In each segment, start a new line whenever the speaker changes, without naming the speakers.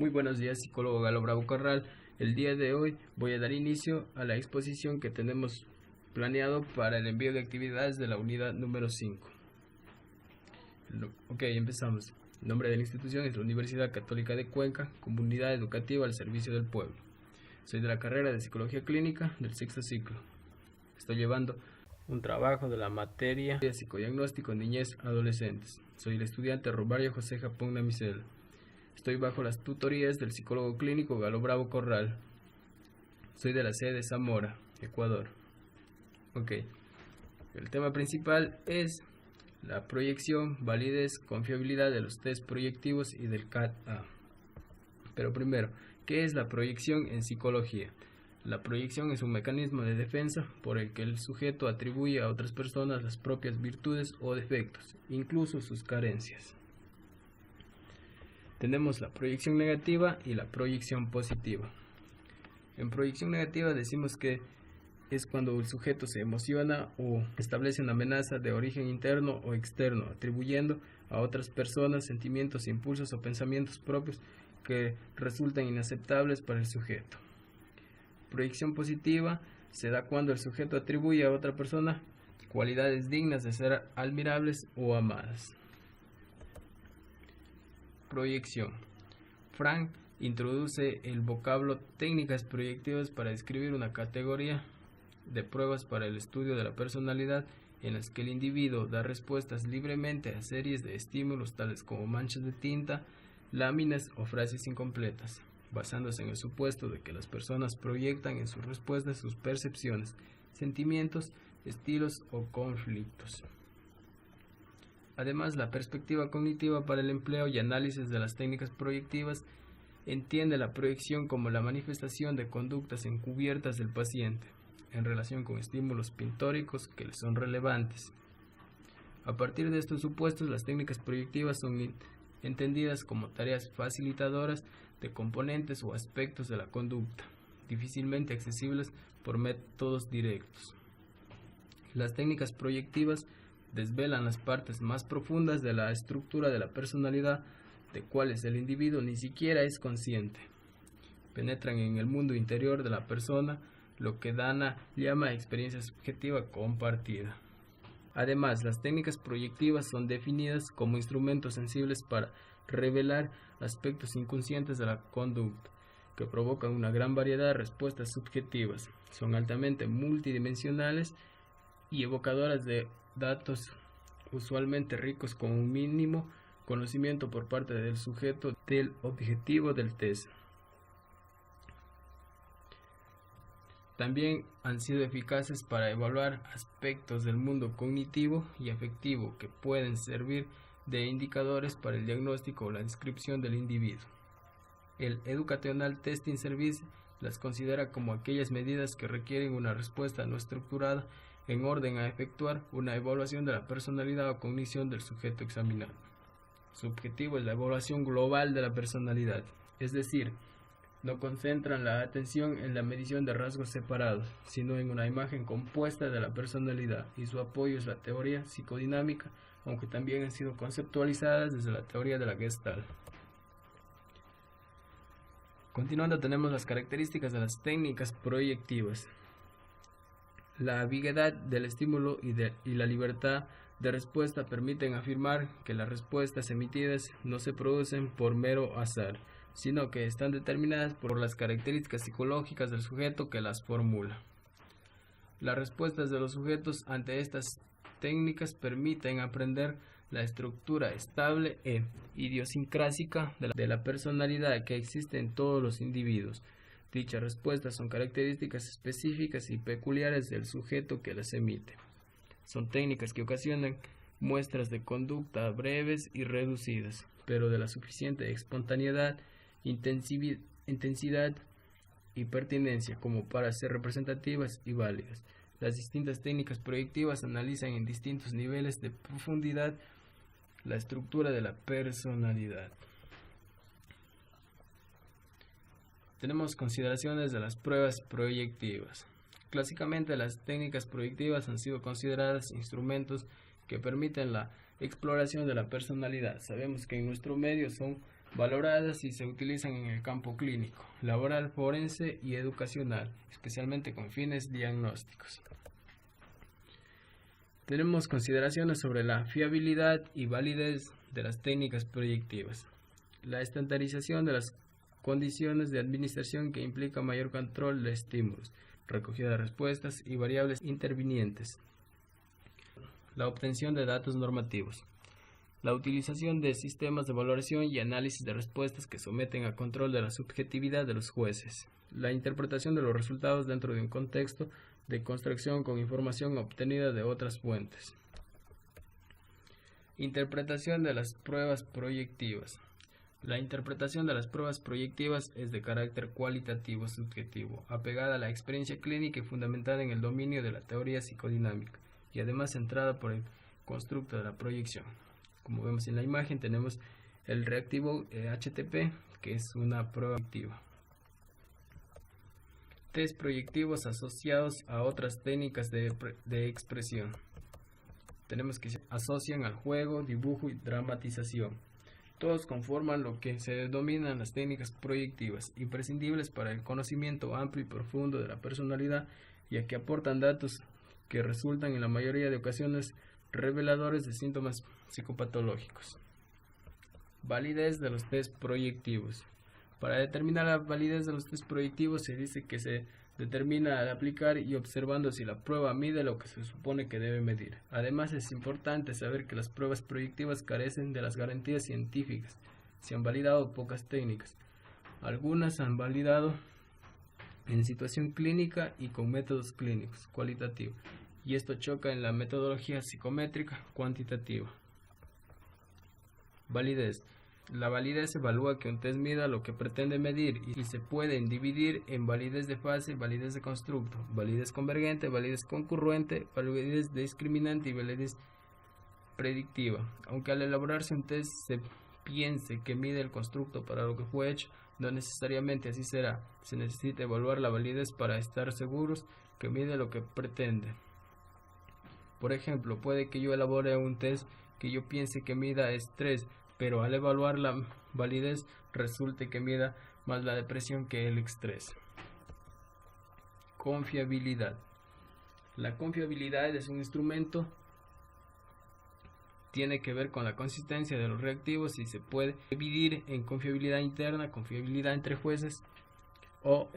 Muy buenos días, psicólogo Galo Bravo Corral. El día de hoy voy a dar inicio a la exposición que tenemos planeado para el envío de actividades de la unidad número 5. Ok, empezamos. El nombre de la institución es la Universidad Católica de Cuenca, Comunidad Educativa al Servicio del Pueblo. Soy de la carrera de Psicología Clínica del sexto ciclo. Estoy llevando un trabajo de la materia de psicodiagnóstico niñez adolescentes. Soy el estudiante Romario José Japón Namicel. Estoy bajo las tutorías del psicólogo clínico Galo Bravo Corral. Soy de la sede de Zamora, Ecuador. Ok. El tema principal es la proyección, validez, confiabilidad de los test proyectivos y del CAT-A. Pero primero, ¿qué es la proyección en psicología? La proyección es un mecanismo de defensa por el que el sujeto atribuye a otras personas las propias virtudes o defectos, incluso sus carencias. Tenemos la proyección negativa y la proyección positiva. En proyección negativa decimos que es cuando el sujeto se emociona o establece una amenaza de origen interno o externo, atribuyendo a otras personas sentimientos, impulsos o pensamientos propios que resultan inaceptables para el sujeto. Proyección positiva se da cuando el sujeto atribuye a otra persona cualidades dignas de ser admirables o amadas. Proyección. Frank introduce el vocablo técnicas proyectivas para describir una categoría de pruebas para el estudio de la personalidad en las que el individuo da respuestas libremente a series de estímulos tales como manchas de tinta, láminas o frases incompletas, basándose en el supuesto de que las personas proyectan en sus respuestas sus percepciones, sentimientos, estilos o conflictos. Además, la perspectiva cognitiva para el empleo y análisis de las técnicas proyectivas entiende la proyección como la manifestación de conductas encubiertas del paciente en relación con estímulos pictóricos que le son relevantes. A partir de estos supuestos, las técnicas proyectivas son entendidas como tareas facilitadoras de componentes o aspectos de la conducta, difícilmente accesibles por métodos directos. Las técnicas proyectivas desvelan las partes más profundas de la estructura de la personalidad, de cuales el individuo ni siquiera es consciente. Penetran en el mundo interior de la persona, lo que Dana llama experiencia subjetiva compartida. Además, las técnicas proyectivas son definidas como instrumentos sensibles para revelar aspectos inconscientes de la conducta, que provocan una gran variedad de respuestas subjetivas. Son altamente multidimensionales y evocadoras de datos usualmente ricos con un mínimo conocimiento por parte del sujeto del objetivo del test. También han sido eficaces para evaluar aspectos del mundo cognitivo y afectivo que pueden servir de indicadores para el diagnóstico o la descripción del individuo. El Educational Testing Service las considera como aquellas medidas que requieren una respuesta no estructurada en orden a efectuar una evaluación de la personalidad o cognición del sujeto examinado. Su objetivo es la evaluación global de la personalidad, es decir, no concentran la atención en la medición de rasgos separados, sino en una imagen compuesta de la personalidad, y su apoyo es la teoría psicodinámica, aunque también han sido conceptualizadas desde la teoría de la Gestalt. Continuando, tenemos las características de las técnicas proyectivas. La ambigüedad del estímulo y la libertad de respuesta permiten afirmar que las respuestas emitidas no se producen por mero azar, sino que están determinadas por las características psicológicas del sujeto que las formula. Las respuestas de los sujetos ante estas técnicas permiten aprender la estructura estable e idiosincrásica de la personalidad que existe en todos los individuos. Dichas respuestas son características específicas y peculiares del sujeto que las emite. Son técnicas que ocasionan muestras de conducta breves y reducidas, pero de la suficiente espontaneidad, intensidad y pertinencia como para ser representativas y válidas. Las distintas técnicas proyectivas analizan en distintos niveles de profundidad la estructura de la personalidad. Tenemos consideraciones de las pruebas proyectivas. Clásicamente, las técnicas proyectivas han sido consideradas instrumentos que permiten la exploración de la personalidad. Sabemos que en nuestro medio son valoradas y se utilizan en el campo clínico, laboral, forense y educacional, especialmente con fines diagnósticos. Tenemos consideraciones sobre la fiabilidad y validez de las técnicas proyectivas. La estandarización de las condiciones de administración que implica mayor control de estímulos, recogida de respuestas y variables intervinientes. La obtención de datos normativos. La utilización de sistemas de valoración y análisis de respuestas que someten a control de la subjetividad de los jueces. La interpretación de los resultados dentro de un contexto de construcción con información obtenida de otras fuentes. Interpretación de las pruebas proyectivas. La interpretación de las pruebas proyectivas es de carácter cualitativo subjetivo, apegada a la experiencia clínica y fundamentada en el dominio de la teoría psicodinámica, y además centrada por el constructo de la proyección. Como vemos en la imagen, tenemos el reactivo HTP, que es una prueba proyectiva. Test proyectivos asociados a otras técnicas de expresión. Tenemos que se asocian al juego, dibujo y dramatización. Todos conforman lo que se denominan las técnicas proyectivas, imprescindibles para el conocimiento amplio y profundo de la personalidad, ya que aportan datos que resultan en la mayoría de ocasiones reveladores de síntomas psicopatológicos. Validez de los test proyectivos. Para determinar la validez de los test proyectivos se dice que se determina al aplicar y observando si la prueba mide lo que se supone que debe medir. Además, es importante saber que las pruebas proyectivas carecen de las garantías científicas. Se han validado pocas técnicas. Algunas han validado en situación clínica y con métodos clínicos cualitativos, y esto choca en la metodología psicométrica cuantitativa. Validez. La validez evalúa que un test mida lo que pretende medir y se pueden dividir en validez de fase, validez de constructo, validez convergente, validez concurrente, validez discriminante y validez predictiva. Aunque al elaborarse un test se piense que mide el constructo para lo que fue hecho, no necesariamente así será. Se necesita evaluar la validez para estar seguros que mide lo que pretende. Por ejemplo, puede que yo elabore un test que yo piense que mida estrés, pero al evaluar la validez resulte que mida más la depresión que el estrés. Confiabilidad. La confiabilidad es un instrumento, tiene que ver con la consistencia de los reactivos y se puede dividir en confiabilidad interna, confiabilidad entre jueces o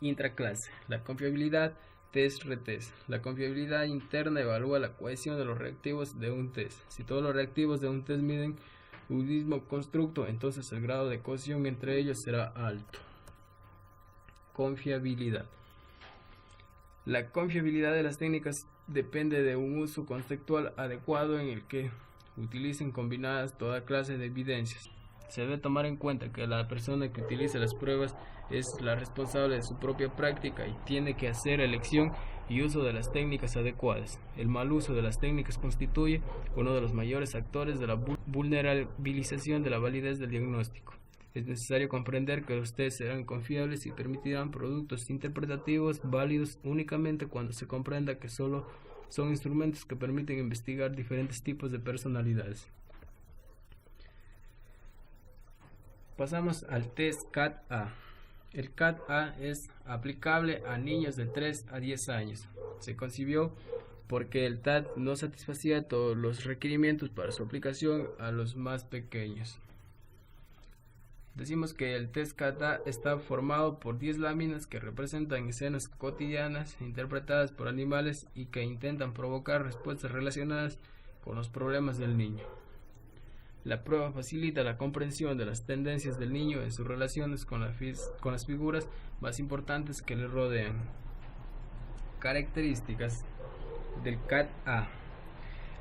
intraclase. La confiabilidad test-retest. La confiabilidad interna evalúa la cohesión de los reactivos de un test. Si todos los reactivos de un test miden un mismo constructo, entonces el grado de cohesión entre ellos será alto. Confiabilidad. La confiabilidad de las técnicas depende de un uso conceptual adecuado en el que utilicen combinadas toda clase de evidencias. Se debe tomar en cuenta que la persona que utiliza las pruebas es la responsable de su propia práctica y tiene que hacer elección y uso de las técnicas adecuadas. El mal uso de las técnicas constituye uno de los mayores actores de la vulnerabilización de la validez del diagnóstico. Es necesario comprender que los test serán confiables y permitirán productos interpretativos válidos únicamente cuando se comprenda que solo son instrumentos que permiten investigar diferentes tipos de personalidades. Pasamos al test CAT-A. El CAT-A es aplicable a niños de 3 a 10 años. Se concibió porque el TAT no satisfacía todos los requerimientos para su aplicación a los más pequeños. Decimos que el test CAT-A está formado por 10 láminas que representan escenas cotidianas interpretadas por animales y que intentan provocar respuestas relacionadas con los problemas del niño. La prueba facilita la comprensión de las tendencias del niño en sus relaciones con las figuras más importantes que le rodean. Características del CAT-A.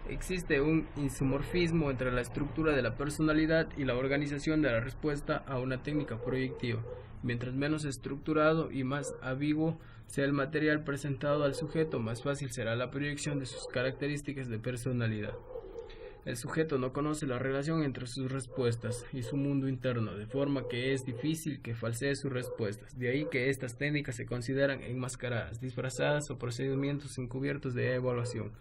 Existe un isomorfismo entre la estructura de la personalidad y la organización de la respuesta a una técnica proyectiva. Mientras menos estructurado y más ambiguo sea el material presentado al sujeto, más fácil será la proyección de sus características de personalidad. El sujeto no conoce la relación entre sus respuestas y su mundo interno, de forma que es difícil que falsee sus respuestas. De ahí que estas técnicas se consideran enmascaradas, disfrazadas o procedimientos encubiertos de evaluación.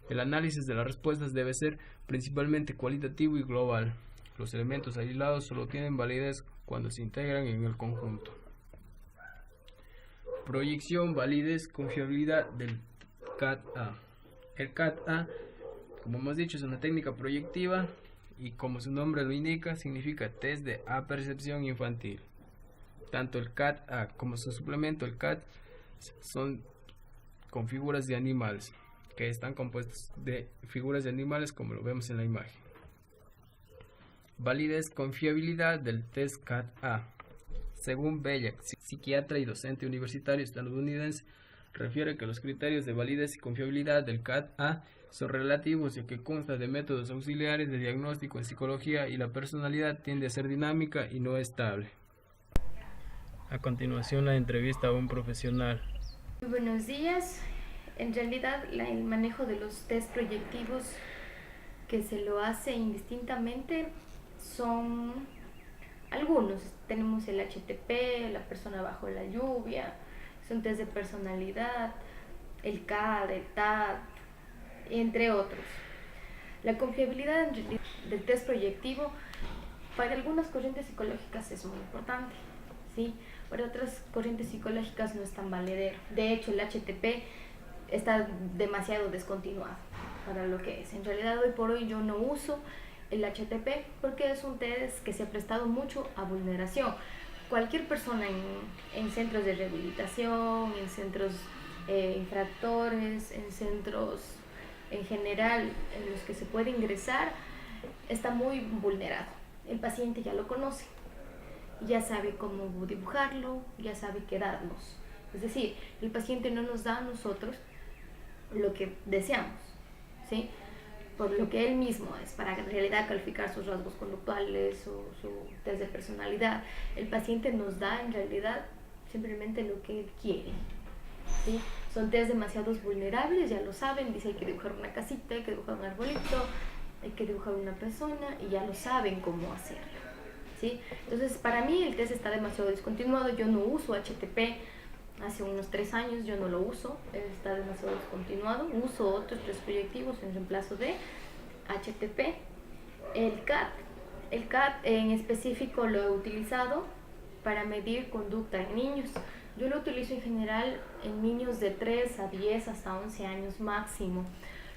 El análisis de las respuestas debe ser principalmente cualitativo y global. Los elementos aislados solo tienen validez cuando se integran en el conjunto. Proyección, validez, confiabilidad del CAT-A. El CAT-A, como hemos dicho, es una técnica proyectiva y, como su nombre lo indica, significa test de apercepción infantil. Tanto el CAT-A como su suplemento, el CAT, son con figuras de animales, que están compuestos de figuras de animales como lo vemos en la imagen. Validez, confiabilidad del test CAT-A. Según Bellak, psiquiatra y docente universitario estadounidense, refiere que los criterios de validez y confiabilidad del CAT-A son relativos, ya que consta de métodos auxiliares de diagnóstico en psicología y la personalidad tiende a ser dinámica y no estable. A continuación, la entrevista a un profesional.
Muy buenos días. En realidad, el manejo de los test proyectivos que se lo hace indistintamente son algunos. Tenemos el HTP, la persona bajo la lluvia, son test de personalidad, el CAD, el TAD, entre otros. La confiabilidad del test proyectivo para algunas corrientes psicológicas es muy importante, ¿sí? Para otras corrientes psicológicas no es tan valedero. De hecho, el HTP está demasiado descontinuado para lo que es. En realidad, hoy por hoy yo no uso el HTP porque es un test que se ha prestado mucho a vulneración. Cualquier persona en centros de rehabilitación, en centros infractores, en centros en general en los que se puede ingresar, está muy vulnerado. El paciente ya lo conoce, ya sabe cómo dibujarlo, ya qué darnos. Es decir, el paciente no nos da a nosotros lo que deseamos, ¿sí? Por lo que él mismo es, para en realidad calificar sus rasgos conductuales o su test de personalidad. El paciente nos da en realidad simplemente lo que él quiere, ¿sí? Son test demasiado vulnerables, ya lo saben, dice hay que dibujar una casita, hay que dibujar un arbolito, hay que dibujar una persona y ya lo saben cómo hacerlo, ¿sí? Entonces, para mí el test está demasiado descontinuado. Yo no uso HTP, hace unos 3 años yo no lo uso, está demasiado descontinuado. Uso otros test proyectivos en reemplazo de HTP. El CAT en específico lo he utilizado para medir conducta en niños. Yo lo utilizo en general en niños de 3 a 10 hasta 11 años máximo.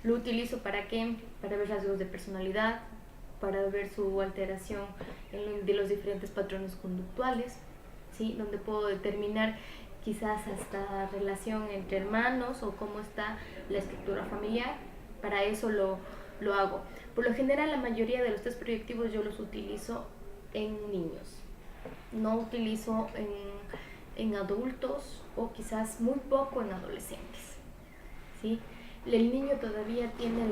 Lo utilizo ¿para qué? Para ver rasgos de personalidad, para ver su alteración de los diferentes patrones conductuales, ¿sí? Donde puedo determinar quizás hasta relación entre hermanos o cómo está la estructura familiar. Para eso lo hago. Por lo general, la mayoría de los test proyectivos yo los utilizo en niños. No utilizo en adultos o quizás muy poco en adolescentes, ¿sí? El niño todavía tiene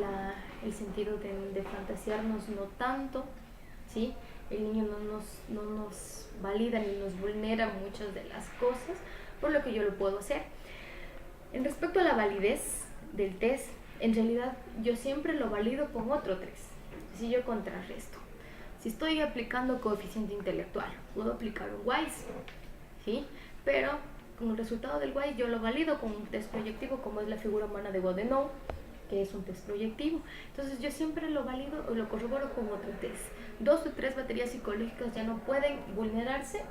el sentido de fantasearnos no tanto, ¿sí? El niño no nos valida ni nos vulnera muchas de las cosas, por lo que yo lo puedo hacer. En respecto a la validez del test, en realidad yo siempre lo valido con otro test. Si yo contrarresto, si estoy aplicando coeficiente intelectual, puedo aplicar un WISE, ¿sí? Pero con el resultado del WISE yo lo valido con un test proyectivo, como es la figura humana de Godenau, que es un test proyectivo. Entonces yo siempre lo valido o lo corroboro con otro test. 2 o 3 baterías psicológicas ya no pueden vulnerarse,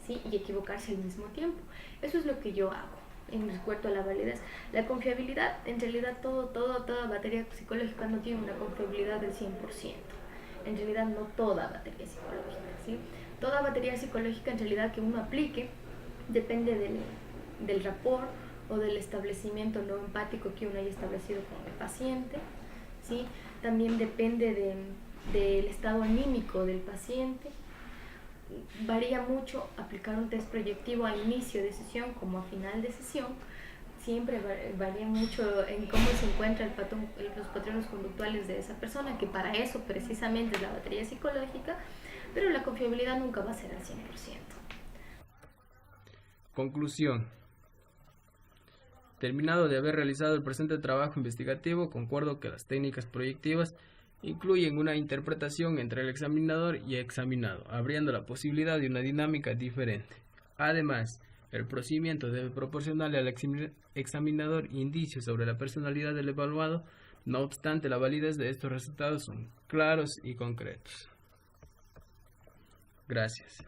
¿sí? Y equivocarse al mismo tiempo. Eso es lo que yo hago en respecto a la validez. La confiabilidad, en realidad toda batería psicológica no tiene una confiabilidad del 100%. En realidad no toda batería psicológica, ¿sí? Toda batería psicológica en realidad que uno aplique depende del rapport o del establecimiento no empático que uno haya establecido con el paciente, ¿sí? También depende del estado anímico del paciente. Varía mucho aplicar un test proyectivo a inicio de sesión como a final de sesión. Siempre varía mucho en cómo se encuentra los patrones conductuales de esa persona, que para eso precisamente es la batería psicológica, pero la confiabilidad nunca va a ser al 100%.
Conclusión. Terminado de haber realizado el presente trabajo investigativo, concuerdo que las técnicas proyectivas incluyen una interpretación entre el examinador y examinado, abriendo la posibilidad de una dinámica diferente. Además, el procedimiento debe proporcionarle al examinador indicios sobre la personalidad del evaluado. No obstante, la validez de estos resultados son claros y concretos. Gracias.